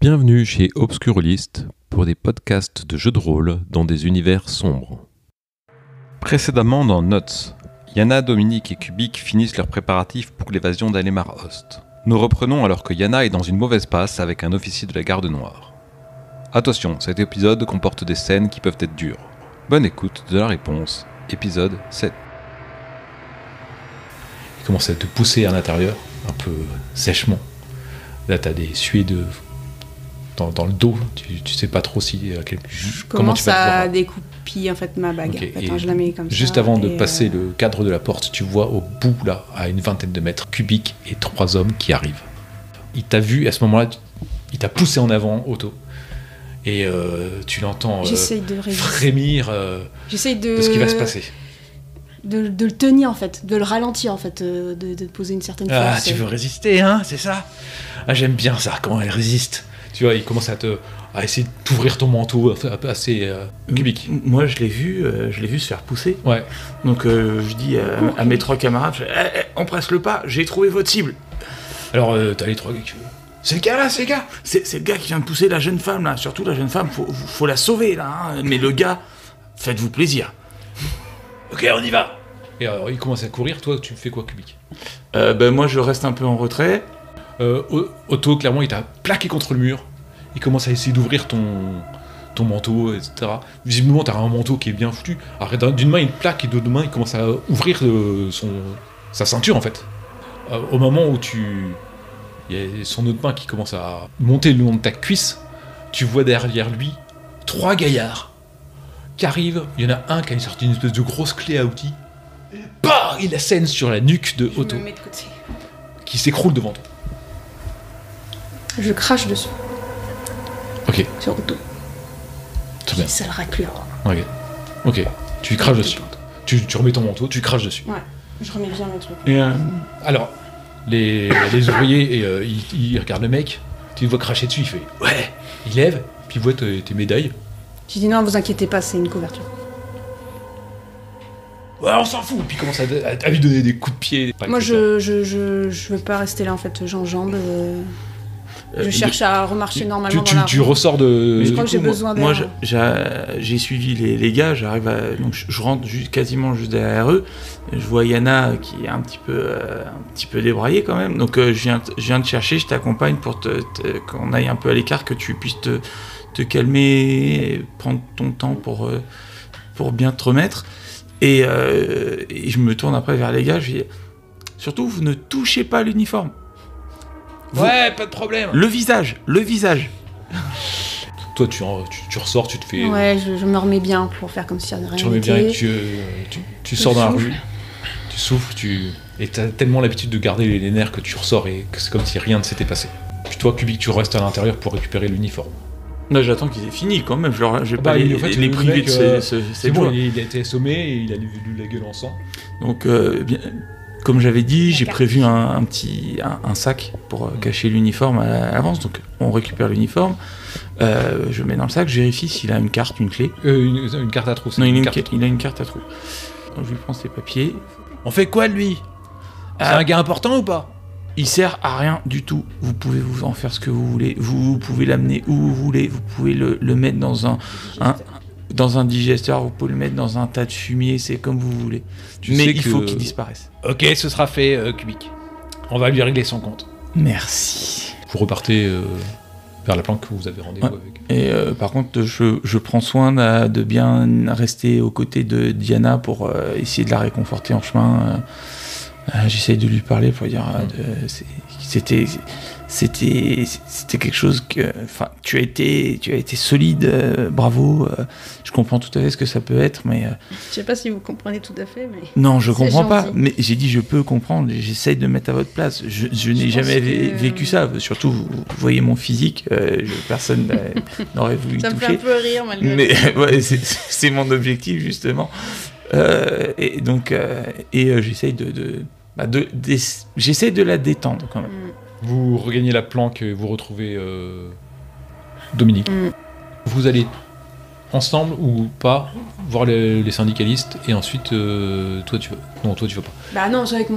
Bienvenue chez Obscurlist pour des podcasts de jeux de rôle dans des univers sombres. Précédemment dans Notes, Yana, Dominique et Kubik finissent leurs préparatifs pour l'évasion d'Alemar Host. Nous reprenons alors que Yana est dans une mauvaise passe avec un officier de la Garde Noire. Attention, cet épisode comporte des scènes qui peuvent être dures. Bonne écoute de la réponse, épisode 7. Il commence à te pousser à l'intérieur, un peu sèchement. Là, t'as des suées dans le dos, tu sais pas trop si... Je commence à découpiller en fait ma bague. Okay. Attends, je la mets comme juste ça. Avant de passer le cadre de la porte, tu vois au bout, là, à une vingtaine de mètres, Kubik et 3 hommes qui arrivent. Il t'a vu, à ce moment-là, il t'a poussé en avant, Otto. Et tu l'entends frémir J'essaye de ce qui va se passer. De le tenir en fait, de le ralentir en fait, de poser une certaine force. Ah, tu veux résister, hein, c'est ça? Ah, j'aime bien ça, comment elle résiste. Tu vois, il commence à essayer d'ouvrir ton manteau, un peu assez Kubik. Moi, je l'ai vu se faire pousser. Ouais. Donc, je dis à mes 3 camarades, on presse le pas, j'ai trouvé votre cible. Alors, t'as les 3 gars qui... C'est le gars là, c'est le gars. C'est le gars qui vient de pousser la jeune femme là. Surtout la jeune femme, faut la sauver là. Hein. Mais le gars, faites-vous plaisir. Ok, on y va. Et alors, il commence à courir. Toi, tu fais quoi, Kubik? Moi, je reste un peu en retrait. Otto, clairement, il t'a plaqué contre le mur. Il commence à essayer d'ouvrir ton manteau, etc. Visiblement, t'as un manteau qui est bien foutu. Alors, d'une main, il plaque et de l'autre main, il commence à ouvrir sa ceinture, en fait. Au moment où il y a son autre main qui commence à monter le long de ta cuisse, tu vois derrière lui 3 gaillards qui arrivent. Il y en a un qui a sorti une espèce de grosse clé à outils. Bah, il assène sur la nuque de Otto, Je me mets de côté. qui s'écroule devant toi. Je crache dessus. Ok. Sur Otto. Très bien. Sale raclure. Ok. Tu craches dessus. Tu remets ton manteau, tu craches dessus. Ouais. Je remets bien mes trucs. Et Alors, les ouvriers, ils regardent le mec, tu le vois cracher dessus, il fait « Ouais !» Il lève, puis il voit tes médailles. Je dis non, vous inquiétez pas, c'est une couverture. Ouais, on s'en fout. Puis il commence à lui donner des coups de pied. Moi, je veux pas rester là en fait, j'enjambe. Je cherche à remarcher normalement dans la rue. Tu ressors de... Je crois que j'ai besoin d'air. Moi, j'ai suivi les gars, j'arrive donc je rentre quasiment juste derrière eux. Je vois Yana qui est un petit peu débraillée quand même. Donc je viens te chercher, je t'accompagne pour qu'on aille un peu à l'écart, que tu puisses te calmer, et prendre ton temps pour bien te remettre. Et je me tourne après vers les gars, je dis surtout vous ne touchez pas l'uniforme. Ouais, pas de problème. Le visage. Toi, tu ressors, tu te fais... Ouais, je me remets bien pour faire comme si rien n'était. Tu remets bien et tu sors dans la rue, tu souffles, et t'as tellement l'habitude de garder les nerfs que tu ressors et que c'est comme si rien ne s'était passé. Puis toi, Kubik, tu restes à l'intérieur pour récupérer l'uniforme. Là, j'attends qu'ils aient fini quand même, je vais pas en les priver de c'est bon, il a été assommé et il a lu la gueule en sang. Donc, comme j'avais dit, j'ai prévu un sac pour cacher l'uniforme à l'avance. Donc, on récupère l'uniforme, je le mets dans le sac, je vérifie s'il a une carte, une clé. Une carte à trous. Non, il a une carte à trous. Donc, je lui prends ses papiers. On fait quoi de lui? C'est un gars important ou pas? Il sert à rien du tout. Vous pouvez vous en faire ce que vous voulez. Vous pouvez l'amener où vous voulez. Vous pouvez le mettre dans un digesteur. Vous pouvez le mettre dans un tas de fumier. C'est comme vous voulez. Mais il faut qu'il disparaisse. Ok, ce sera fait, Kubik. On va lui régler son compte. Merci. Vous repartez vers la planque que vous avez rendez-vous avec. Et par contre, je prends soin de bien rester aux côtés de Diana pour essayer de la réconforter en chemin. J'essaye de lui parler pour dire c'était quelque chose que, enfin, tu as été solide, bravo. Je comprends tout à fait ce que ça peut être, mais je sais pas si vous comprenez tout à fait, mais non, je comprends gentil. pas. Mais j'ai dit je peux comprendre. J'essaye de mettre à votre place. Je n'ai jamais vécu ça. Surtout, vous voyez mon physique. Personne n'aurait voulu ça toucher. Ça me fait un peu rire malgré. Mais ouais, c'est mon objectif justement. Et donc, j'essaye j'essaie de la détendre quand même. Vous regagnez la planque et vous retrouvez Dominique. Vous allez ensemble ou pas voir les syndicalistes et ensuite toi tu vas pas. Bah non, c'est avec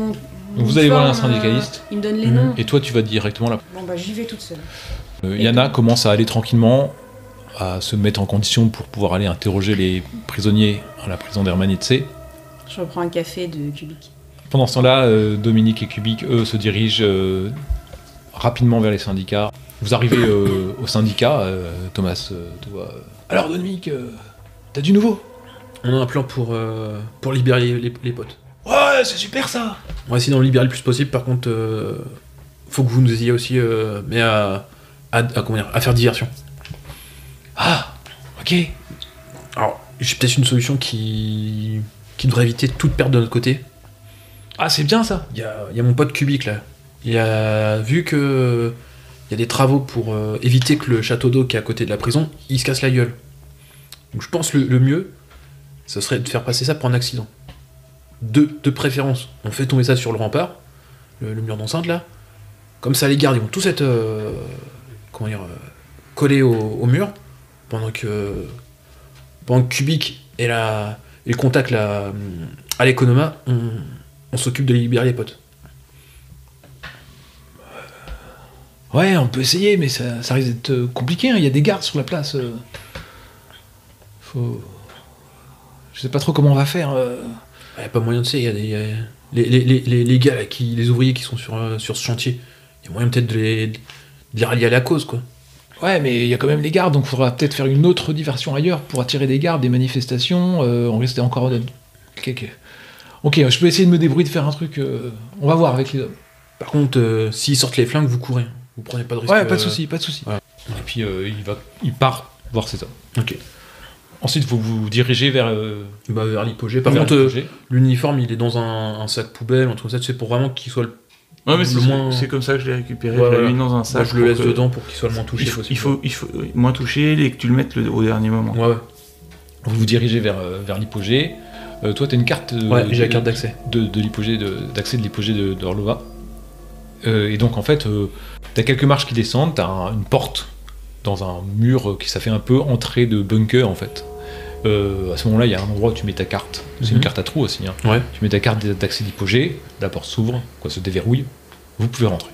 Donc vous allez voir un syndicaliste. Il me donne les noms. Et toi, tu vas directement là. Bon, bah, j'y vais toute seule. Yana commence à aller tranquillement, à se mettre en condition pour pouvoir aller interroger les prisonniers à la prison d'Hermanitse. Je reprends un café de Kubik. Pendant ce temps-là, Dominique et Kubik, eux, se dirigent rapidement vers les syndicats. Vous arrivez au syndicat, Thomas te voit. Alors Dominique, t'as du nouveau? On a un plan pour libérer les potes. Ouais, c'est super ça! On va essayer d'en libérer le plus possible, par contre, faut que vous nous ayez aussi, mais à faire diversion. Ah, ok. Alors, j'ai peut-être une solution qui devrait éviter toute perte de notre côté. Ah, c'est bien ça! Il y a mon pote Kubik là. Il a vu que il y a des travaux pour éviter que le château d'eau qui est à côté de la prison, il se casse la gueule. Donc je pense le mieux, ce serait de faire passer ça pour un accident. De préférence, on fait tomber ça sur le rempart, le mur d'enceinte là. Comme ça, les gardes ils vont tous être collés au mur, pendant que Kubik et le contact là, à l'économa, on s'occupe de libérer les potes. Ouais, on peut essayer, mais ça risque d'être compliqué, hein. Il y a des gardes sur la place. Je sais pas trop comment on va faire. Il n'y a pas moyen de il y a les gars, là, les ouvriers qui sont sur ce chantier, il y a moyen peut-être de les rallier à la cause, quoi. Ouais, mais il y a quand même les gardes, donc il faudra peut-être faire une autre diversion ailleurs pour attirer des gardes, des manifestations. On risque encore de... Ok, je peux essayer de me débrouiller de faire un truc. On va voir avec les hommes. Par contre, s'ils sortent les flingues, vous courez. Vous prenez pas de risque. Ouais, pas de soucis. Ouais. Et puis il part voir ses hommes. Ok. Ensuite, vous vous dirigez vers l'hypogée. Par contre, l'uniforme, il est dans un sac poubelle, entre ça, tu sais, pour vraiment qu'il soit le moins... c'est comme ça que je l'ai récupéré. Ouais, je l'ai mis dans un sac. Moi, je le laisse dedans pour qu'il soit le moins touché possible. Il faut moins touché et que tu le mettes au dernier moment. Ouais. Vous vous dirigez vers l'hypogée. Toi, t'as une carte. J'ai la carte d'accès. De l'hypogée, d'accès de l'hypogée d'Orlova. Et donc, en fait, t'as quelques marches qui descendent, t'as une porte dans un mur qui ça fait un peu entrée de bunker, en fait. À ce moment-là, il y a un endroit où tu mets ta carte. C'est une carte à trous aussi. Hein. Ouais. Tu mets ta carte d'accès d'hypogée, la porte s'ouvre, se déverrouille, vous pouvez rentrer.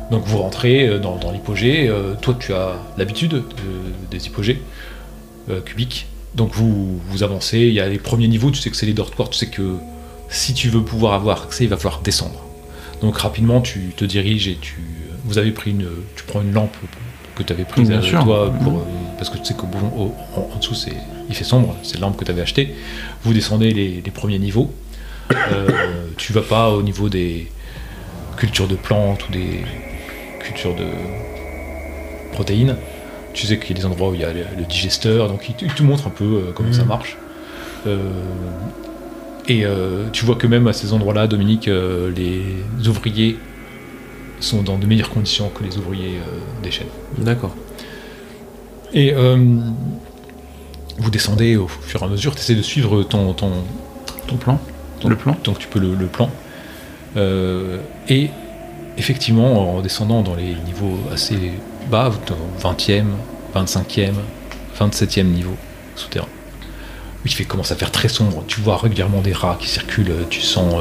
Donc vous rentrez dans l'hypogée. Toi, tu as l'habitude des hypogées cubiques. Donc vous avancez, il y a les premiers niveaux, tu sais que c'est les dortoirs, tu sais que si tu veux pouvoir avoir accès, il va falloir descendre. Donc rapidement, tu te diriges et tu prends une lampe que tu avais prise avec toi, parce que tu sais qu'en dessous, il fait sombre, c'est la lampe que tu avais achetée. Vous descendez les premiers niveaux. Tu vas pas au niveau des cultures de plantes ou des cultures de protéines. Tu sais qu'il y a des endroits où il y a le digesteur, donc il te montre un peu comment ça marche. Et tu vois que même à ces endroits-là, Dominique, les ouvriers sont dans de meilleures conditions que les ouvriers des chaînes. D'accord. Et vous descendez au fur et à mesure, tu essaies de suivre ton plan. Le plan. Donc tu peux le plan. Et effectivement, en descendant dans les niveaux assez bas, 20e, 25e, 27e niveau souterrain, il commence à faire très sombre. Tu vois régulièrement des rats qui circulent, tu sens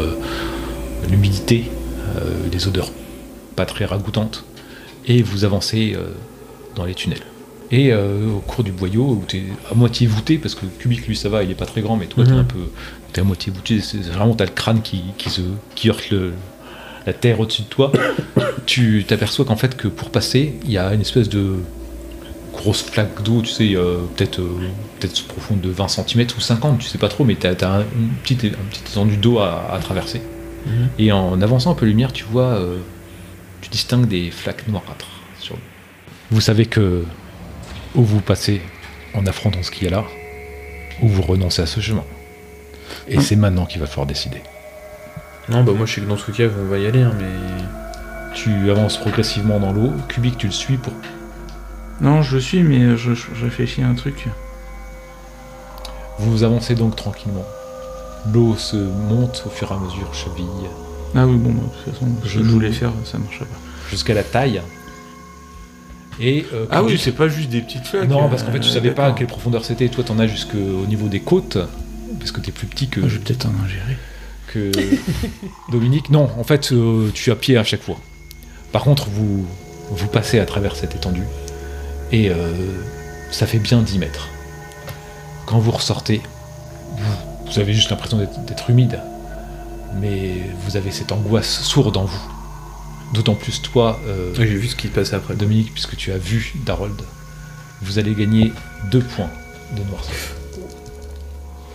l'humidité, des odeurs pas très ragoûtantes, et vous avancez dans les tunnels. Et au cours du boyau, où tu es à moitié voûté, parce que Kubik lui ça va, il est pas très grand, mais toi t'es à moitié voûté, c'est vraiment t'as le crâne qui heurte la terre au-dessus de toi. Tu t'aperçois qu'en fait que pour passer, il y a une espèce de grosse flaque d'eau, tu sais, peut-être profonde de 20 cm ou 50, tu sais pas trop, mais t'as un petit étendue d'eau à traverser. Et en avançant un peu lumière, tu vois, tu distingues des flaques noirâtres sur l'eau. Vous savez que ou vous passez en affrontant ce qu'il y a là, ou vous renoncez à ce chemin. Et c'est maintenant qu'il va falloir décider. Non, bah moi je sais que dans tout cas on va y aller, hein, mais... Tu avances progressivement dans l'eau, Kubik tu le suis pour... Non, je le suis, mais je réfléchis à un truc. Vous avancez donc tranquillement. L'eau se monte au fur et à mesure, cheville. Ah oui, bon, de toute façon, je voulais faire, ça marchera pas. Jusqu'à la taille. Et, ah oui, c'est pas juste des petites flaques. Non, parce qu'en fait tu savais pas à quelle profondeur c'était. Toi t'en as jusqu'au niveau des côtes, parce que t'es plus petit que... Je vais peut-être en ingérer. Dominique, non, en fait, tu es à pied à chaque fois. Par contre, vous passez à travers cette étendue et ça fait bien 10 mètres. Quand vous ressortez, vous avez juste l'impression d'être humide, mais vous avez cette angoisse sourde en vous. D'autant plus toi, J'ai vu ce qui passait après. Dominique, puisque tu as vu Darold, vous allez gagner 2 points de noirceur.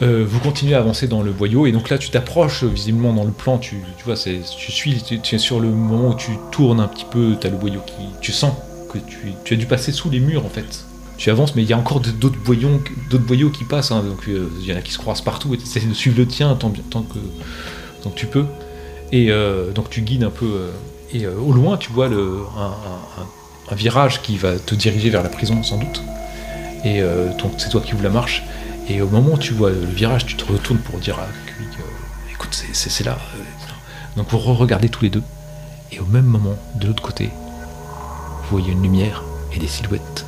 Vous continuez à avancer dans le boyau, et donc là tu t'approches visiblement dans le plan, tu vois, tu es sur le moment où tu tournes un petit peu, tu as le boyau tu sens que tu as dû passer sous les murs en fait. Tu avances, mais il y a encore d'autres boyaux qui passent, hein, donc il y en a qui se croisent partout, et tu essaies de suivre le tien tant que tu peux, et donc tu guides un peu, et au loin tu vois un virage qui va te diriger vers la prison sans doute, et donc c'est toi qui ouvres la marche. Et au moment où tu vois le virage, tu te retournes pour dire à Kubik, écoute, c'est là. Donc vous regardez tous les deux, et au même moment, de l'autre côté, vous voyez une lumière et des silhouettes.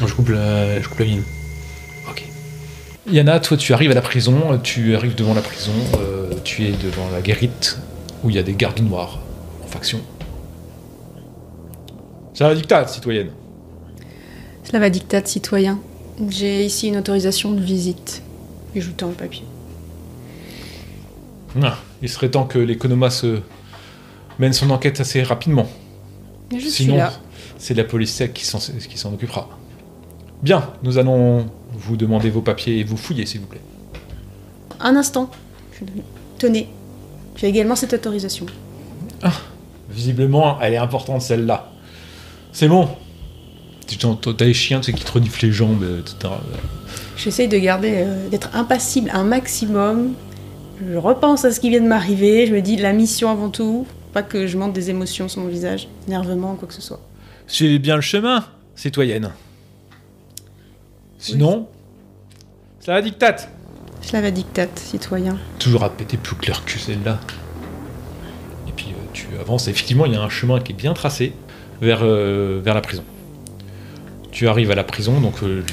Je coupe la ligne. Ok. Yana, toi tu arrives à la prison, tu arrives devant la prison, tu es devant la guérite, où il y a des gardes noirs en faction. C'est un diktat, citoyenne. Cela va dictat, citoyen. J'ai ici une autorisation de visite. Et je vous tends le papier. Ah, il serait temps que l'économa mène son enquête assez rapidement. Mais je suis Sinon, là. c'est la police sec qui s'en occupera. Bien, nous allons vous demander vos papiers et vous fouiller, s'il vous plaît. Un instant. Tenez. J'ai également cette autorisation. Visiblement, elle est importante, celle-là. C'est bon. T'as les chiens, tu sais, qui te reniflent les jambes, etc. J'essaye de garder, d'être impassible un maximum. Je repense à ce qui vient de m'arriver. Je me dis la mission avant tout. Pas que je montre des émotions sur mon visage, énervement, quoi que ce soit. Suivez bien le chemin, citoyenne. Sinon, ça va dictate. Cela va dictat, citoyen. Toujours à péter plus que leur cul, celle-là. Et puis tu avances, et effectivement, il y a un chemin qui est bien tracé vers la prison. Tu arrives à la prison, donc le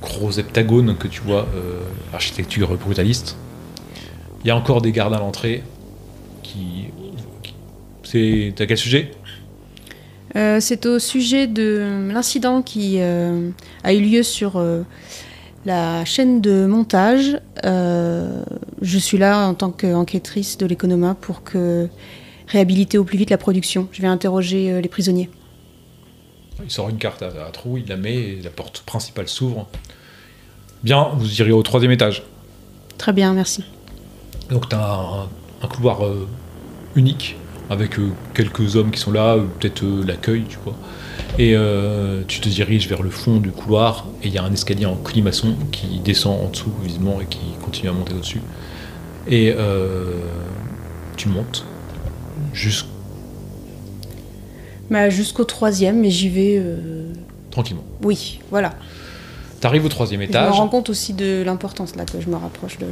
gros heptagone que tu vois, architecture brutaliste. Il y a encore des gardes à l'entrée c'est à quel sujet ? C'est au sujet de l'incident qui a eu lieu sur la chaîne de montage. Je suis là en tant qu'enquêtrice de l'économa pour réhabiliter au plus vite la production. Je vais interroger les prisonniers. Il sort une carte à trous, il la met et la porte principale s'ouvre. Bien, vous irez au 3e étage. Très bien, merci. Donc tu as un couloir unique avec quelques hommes qui sont là, peut-être l'accueil, tu vois. Et tu te diriges vers le fond du couloir et il y a un escalier en colimaçon qui descend en dessous, visiblement, et qui continue à monter au-dessus. Et tu montes Jusqu'au 3e, mais j'y vais... tranquillement. Oui, voilà. T'arrives au 3e Je me étage. rends compte aussi de l'importance là que je me rapproche de la...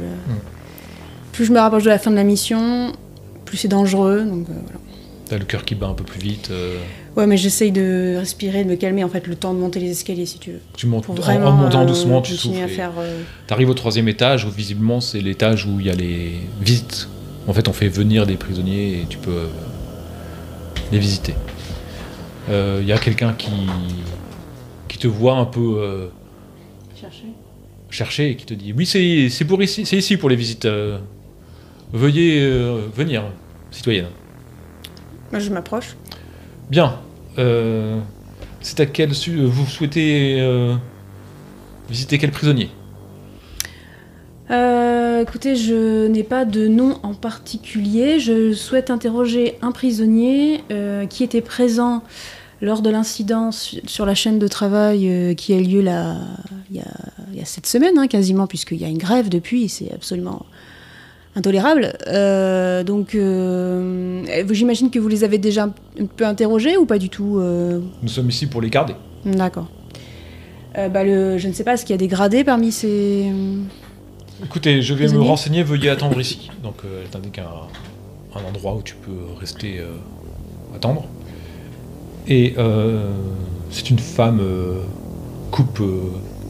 Plus je me rapproche de la fin de la mission, plus c'est dangereux, donc voilà. T'as le cœur qui bat un peu plus vite. Ouais, mais j'essaye de respirer, de me calmer, en fait, le temps de monter les escaliers, si tu veux. Tu montes Pour en vraiment montant doucement, tu continuer souffles. à faire... T'arrives au 3e étage, où visiblement c'est l'étage où il y a les visites. En fait, on fait venir des prisonniers et tu peux les visiter. Il y a quelqu'un qui te voit un peu chercher et qui te dit oui, c'est pour ici, c'est ici pour les visites. Veuillez venir, citoyenne. Moi, je m'approche. Bien. C'est à quel vous souhaitez visiter quel prisonnier ? Écoutez, je n'ai pas de nom en particulier. Je souhaite interroger un prisonnier qui était présent lors de l'incident sur la chaîne de travail qui a lieu il y a 7 semaines, hein, quasiment, puisqu'il y a une grève depuis, c'est absolument intolérable. Donc, j'imagine que vous les avez déjà un peu interrogés ou pas du tout Nous sommes ici pour les garder. D'accord. Je ne sais pas, est-ce qu'il y a des gradés parmi ces... Écoutez, je vais me prisonniers renseigner, veuillez attendre ici. Donc, elle t'indique un endroit où tu peux rester attendre. Et c'est une femme coupe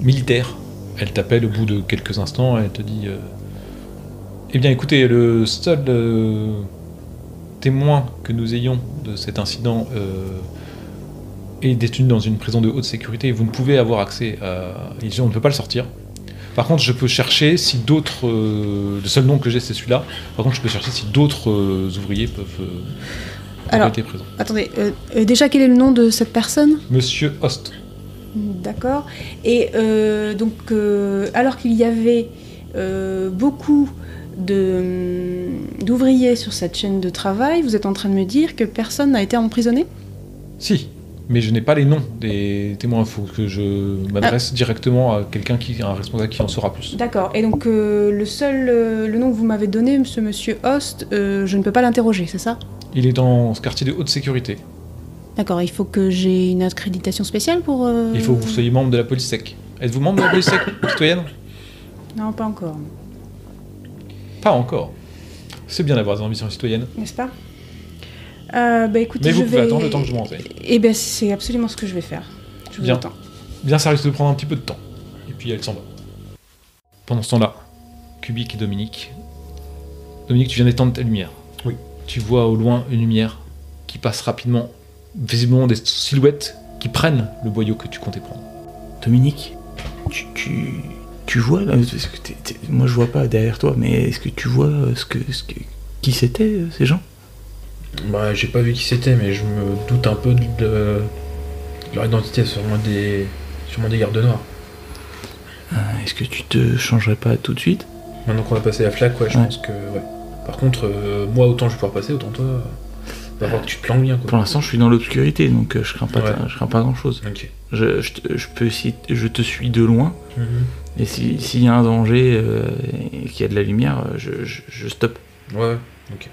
militaire. Elle t'appelle au bout de quelques instants, elle te dit Eh bien, écoutez, le seul témoin que nous ayons de cet incident est détenu dans une prison de haute sécurité. Vous ne pouvez avoir accès à... On ne peut pas le sortir. Par contre, je peux chercher si d'autres... le seul nom que j'ai, c'est celui-là. Par contre, je peux chercher si d'autres ouvriers peuvent Alors, être présents. attendez, déjà, quel est le nom de cette personne ? Monsieur Host. D'accord. Et donc, alors qu'il y avait beaucoup d'ouvriers sur cette chaîne de travail, vous êtes en train de me dire que personne n'a été emprisonné ? Si, mais je n'ai pas les noms des témoins. Il faut que je m'adresse directement à quelqu'un un responsable qui en saura plus. D'accord. Et donc, le nom que vous m'avez donné, monsieur Host, je ne peux pas l'interroger, c'est ça ? Il est dans ce quartier de haute sécurité. D'accord, il faut que j'ai une accréditation spéciale pour... Il faut que vous soyez membre de la police sec. Êtes-vous membre de la police sec, citoyenne ? Non, pas encore. Pas encore. C'est bien d'avoir des ambitions citoyennes. N'est-ce pas ? Bah écoutez, Mais vous je pouvez vais... attendre le temps que je me renseigne. Eh ben, c'est absolument ce que je vais faire. Je vous Bien. attends. Bien, ça risque de prendre un petit peu de temps. Et puis elle s'en va. Pendant ce temps-là, Kubik et Dominique... Dominique, tu viens d'éteindre ta lumière. Oui. Tu vois au loin une lumière qui passe rapidement, visiblement des silhouettes qui prennent le boyau que tu comptais prendre. Dominique, tu vois là, parce que moi je vois pas derrière toi, mais est-ce que tu vois qui c'était ces gens? Bah, j'ai pas vu qui c'était, mais je me doute un peu de leur identité, sûrement des gardes noirs. Est-ce que tu te changerais pas tout de suite? Maintenant qu'on a passé la flaque, ouais, je pense que ouais. Par contre, moi, autant je vais pouvoir passer, autant toi, va falloir que tu te planques bien, quoi. Pour l'instant, je suis dans l'obscurité, donc je crains pas, Ouais. je crains pas grand-chose. Ok. Je peux essayer, je te suis de loin, Mhm. et s'il y a un danger et qu'il y a de la lumière, je stoppe. Ouais, ok.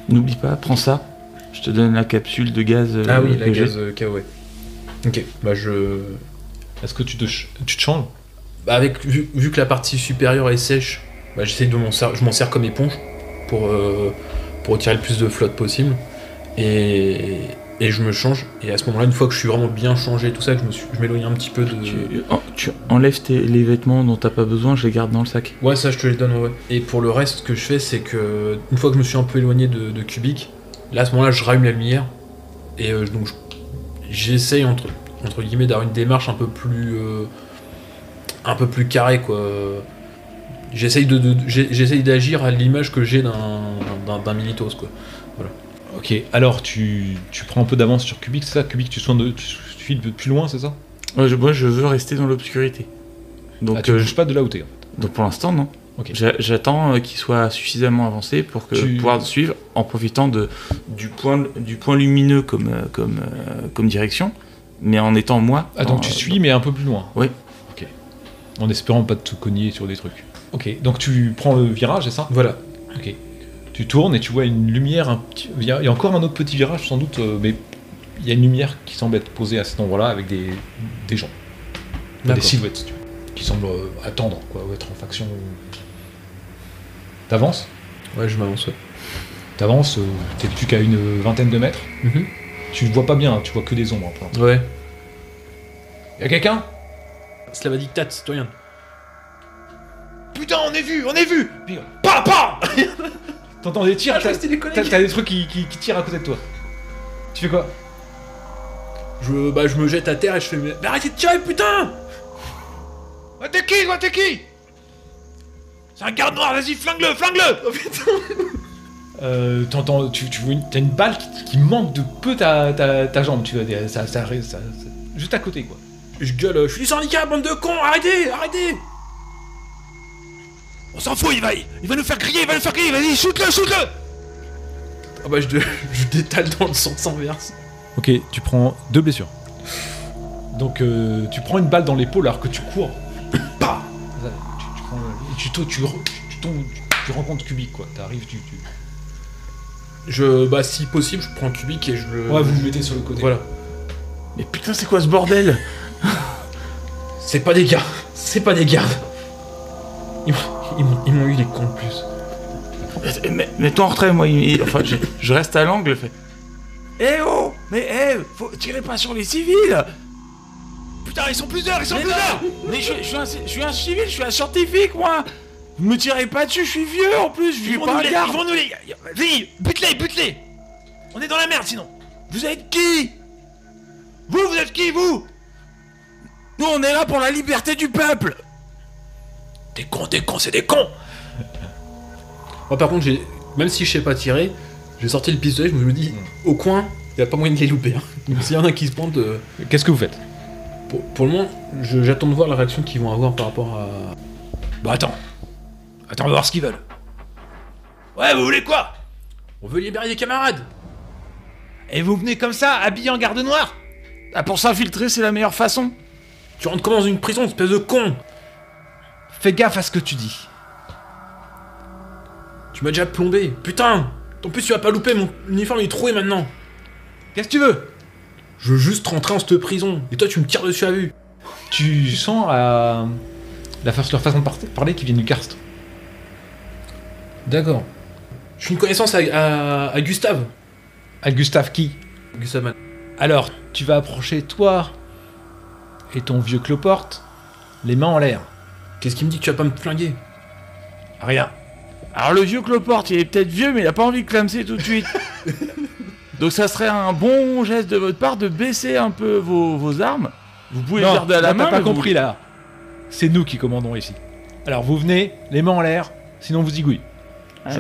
N'oublie pas, prends ça. Je te donne la capsule de gaz. Ah oui, la que j'ai. gaz KOE. Ok, bah je... Est-ce que tu te changes? Bah vu que la partie supérieure est sèche, bah j'essaye de je m'en sers comme éponge pour retirer le plus de flotte possible. Et je me change. Et à ce moment-là, une fois que je suis vraiment bien changé et tout ça, que je m'éloigne un petit peu de... Tu enlèves les vêtements dont t'as pas besoin, je les garde dans le sac. Ouais, ça je te les donne, ouais. Et pour le reste, ce que je fais, c'est que une fois que je me suis un peu éloigné de Kubik, là à ce moment-là, je rallume la lumière. Et donc j'essaye entre guillemets d'avoir une démarche un peu plus carrée, quoi. J'essaye d'agir à l'image que j'ai d'un Militos, quoi. Voilà. Ok, alors tu prends un peu d'avance sur Kubik, c'est ça? Kubik, tu files de plus loin, c'est ça? Ouais, moi je veux rester dans l'obscurité. Donc, Tu bouges pas de là où t'es. donc pour l'instant, non. Ok. J'attends qu'il soit suffisamment avancé pour pouvoir le suivre en profitant du point lumineux comme direction, mais en étant moi. Ah, donc tu suis, mais un peu plus loin. Oui. Ok. En espérant pas te cogner sur des trucs. Ok, donc tu prends le virage, c'est ça? Voilà. Ok. Tu tournes et tu vois une lumière, il y a encore un autre petit virage sans doute, mais il y a une lumière qui semble être posée à cet endroit-là avec des gens. Des D'accord. silhouettes, si tu veux, qui semblent attendre, quoi, ou être en faction. T'avances? Ouais, je m'avance, ouais. T'avances, t'es plus qu'à une vingtaine de mètres. Mhm. Tu ne vois pas bien, hein, tu vois que des ombres. Hein, pour l'instant. Ouais. Y a quelqu'un? Slava dictat, citoyen. Putain, on est vu! Puis, pa! T'entends des tirs, c'était les collègues. t'as des trucs qui tirent à côté de toi. Tu fais quoi? Je me jette à terre et je fais mais arrêtez de tirer, putain! Ouais, t'es qui? C'est un garde noir, vas-y, flingue-le! Oh putain! T'entends, t'as une balle qui manque de peu ta jambe, tu vois, ça, juste à côté, quoi. Je gueule, je suis sans handicap, bande de cons, arrêtez! On s'en fout, il va nous faire crier, vas-y, shoot-le! Ah bah je détale dans le sens inverse. Ok, tu prends 2 blessures. Donc tu prends une balle dans l'épaule alors que tu cours. Bah tu rencontres Kubik, quoi. T'arrives, Si possible, je prends Kubik et je le... Ouais, vous le mettez sur le côté. Voilà. Mais putain, c'est quoi ce bordel? C'est pas des gardes. Ils m'ont eu les cons de plus. Mets-toi en retrait, moi. Enfin, je reste à l'angle, fait. Eh oh! Mais faut tirer pas sur les civils! Putain, ils sont plusieurs! Mais je suis un civil, je suis un scientifique, moi! Vous me tirez pas dessus, je suis vieux en plus, je suis pas un garde. Ils vont nous les... Vas-y, bute-les. On est dans la merde sinon. Vous êtes qui? Vous êtes qui, vous? Nous, on est là pour la liberté du peuple. Des cons, c'est des cons. Moi, par contre, même si je sais pas tirer, j'ai sorti le pistolet, je me dis, au coin, il y a pas moyen de les louper. Hein. Donc, s'il y en a qui se pointent... Qu'est-ce que vous faites? Pour le moment, j'attends de voir la réaction qu'ils vont avoir par rapport à... Bah attends, on va voir ce qu'ils veulent. Ouais, vous voulez quoi? On veut libérer les camarades. Et vous venez comme ça, habillés en garde noire? Ah, pour s'infiltrer, c'est la meilleure façon. Tu rentres comme dans une prison, espèce de con. Fais gaffe à ce que tu dis. Tu m'as déjà plombé. Putain. En plus, tu vas pas louper, mon uniforme il est troué maintenant. Qu'est-ce que tu veux? Je veux juste rentrer en cette prison. Et toi, tu me tires dessus à vue. Tu sens leur façon de parler qui vient du karst. D'accord. Je suis une connaissance à Gustave. À Gustave qui? Gustave Mann. Alors, tu vas approcher toi et ton vieux cloporte, les mains en l'air. Qu'est-ce qui me dit que tu vas pas me flinguer? Rien. Alors le vieux cloporte, il est peut-être vieux, mais il a pas envie de clamser tout de suite. Donc ça serait un bon geste de votre part de baisser un peu vos armes. Vous pouvez les garder à la main. T'as pas mais vous- compris là. C'est nous qui commandons ici. Alors vous venez, les mains en l'air, sinon vous zigouille.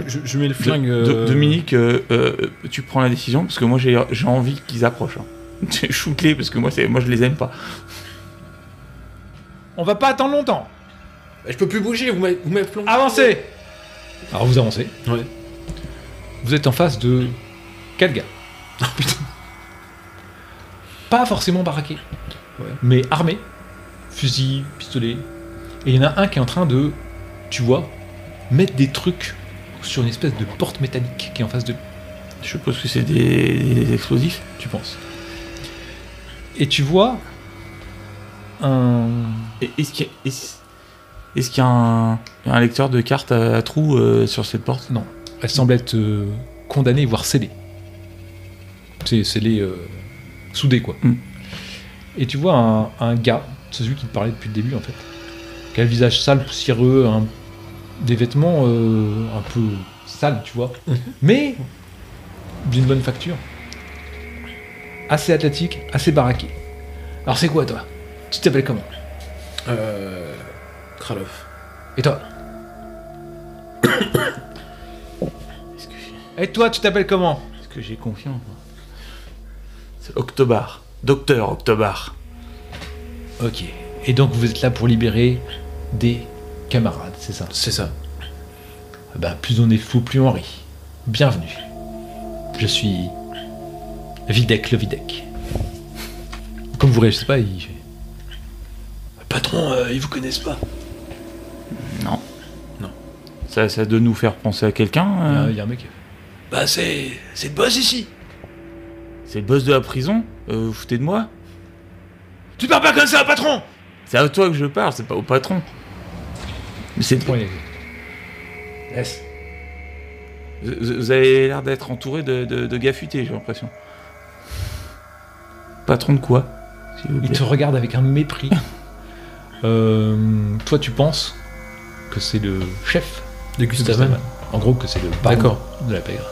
Je mets le flingue... Dominique, tu prends la décision parce que moi j'ai envie qu'ils approchent. Hein. Shoot-les parce que moi je les aime pas. On va pas attendre longtemps. Je peux plus bouger, vous m'avez plombé. Avancez. Alors vous avancez. Ouais. Vous êtes en face de 4 gars. Pas forcément baraqués, mais armés, fusil, pistolet. Et il y en a un qui est en train de, tu vois, mettre des trucs sur une espèce de porte métallique qui est en face de, Je suppose que c'est des explosifs. tu penses. Et tu vois un... Est-ce qu'il y a un lecteur de cartes à trous sur cette porte? Non, elle semble être condamnée, voire scellée. C'est scellé, soudé quoi. Mm. Et tu vois un gars, c'est celui qui te parlait depuis le début en fait, qui a le visage sale, poussiéreux, des vêtements un peu sales, tu vois, mais d'une bonne facture. Assez athlétique, assez baraqué. Alors c'est quoi toi? Tu t'appelles comment? Kralov. Et toi? Et toi, tu t'appelles comment? Est-ce que j'ai confiance? C'est Octobar. Docteur Octobar. Ok. Et donc vous êtes là pour libérer des camarades, c'est ça? C'est ça. Ben, plus on est fou, plus on rit. Bienvenue. Je suis Videk le Videk. Comme vous réussissez pas, il fait... Patron, ils vous connaissent pas. Non. Non. Ça doit nous faire penser à quelqu'un. Il y a un mec qui fait... Bah c'est le boss ici. C'est le boss de la prison. Vous foutez de moi? Tu parles pas comme ça, patron. C'est à toi que je parle, c'est pas au patron. Mais c'est... Ouais, laisse. Vous avez l'air d'être entouré de gars futés, j'ai l'impression. Patron de quoi, s'il vous Il plaît? te regarde avec un mépris. Toi, tu penses que c'est le chef De Gustave Mann. En gros, que c'est le baron D'accord. de la pègre.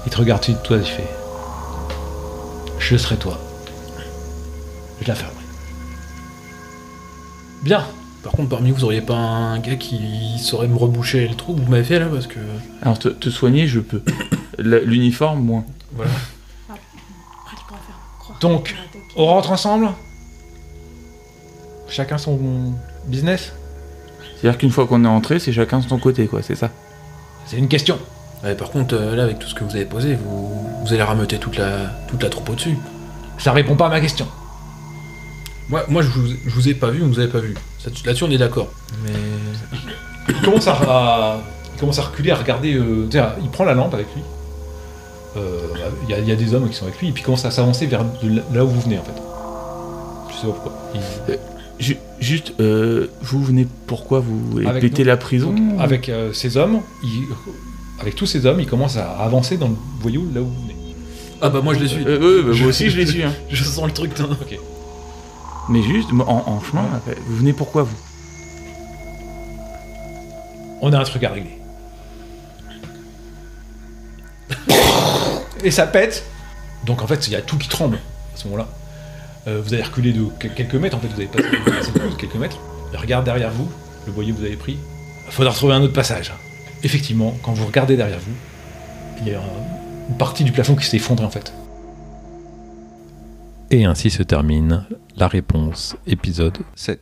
Il te regarde, toi, il fait... Je serai toi. Je la fermerai. Bien. Par contre, parmi vous auriez pas un gars qui saurait me reboucher le trou que vous m'avez fait là, parce que... Alors, te soigner, je peux. L'uniforme, moins. Voilà. Donc, on rentre ensemble. Chacun son business. C'est-à-dire qu'une fois qu'on est entré, c'est chacun de son côté, quoi, c'est ça? C'est une question. Ouais, par contre, là, avec tout ce que vous avez posé, vous allez rameuter toute la troupe au-dessus. Ça répond pas à ma question. Moi je vous ai pas vu, vous nous avez pas vu. Là-dessus, on est d'accord. Mais... Il commence à reculer, à regarder. Il prend la lampe avec lui. Il y a des hommes qui sont avec lui, et puis il commence à s'avancer vers là où vous venez en fait. Je sais pas pourquoi. Juste, vous venez pourquoi? Vous voulez Avec péter nous. la prison? Donc, avec ces hommes, avec tous ces hommes, il commence à avancer dans le voyou là où vous venez. Ah bah moi je les suis. Moi aussi je les suis. Hein. Je sens le truc. Ok. Mais juste, en chemin, vous venez pourquoi, vous? on a un truc à régler. Et ça pète. Donc en fait, il y a tout qui tremble à ce moment-là. Vous allez reculer de quelques mètres, en fait, vous avez passé de quelques mètres. Et regarde derrière vous, le boyer que vous avez pris. Il faudra retrouver un autre passage. Effectivement, quand vous regardez derrière vous, il y a une partie du plafond qui s'est effondrée en fait. Et ainsi se termine la réponse, épisode 7.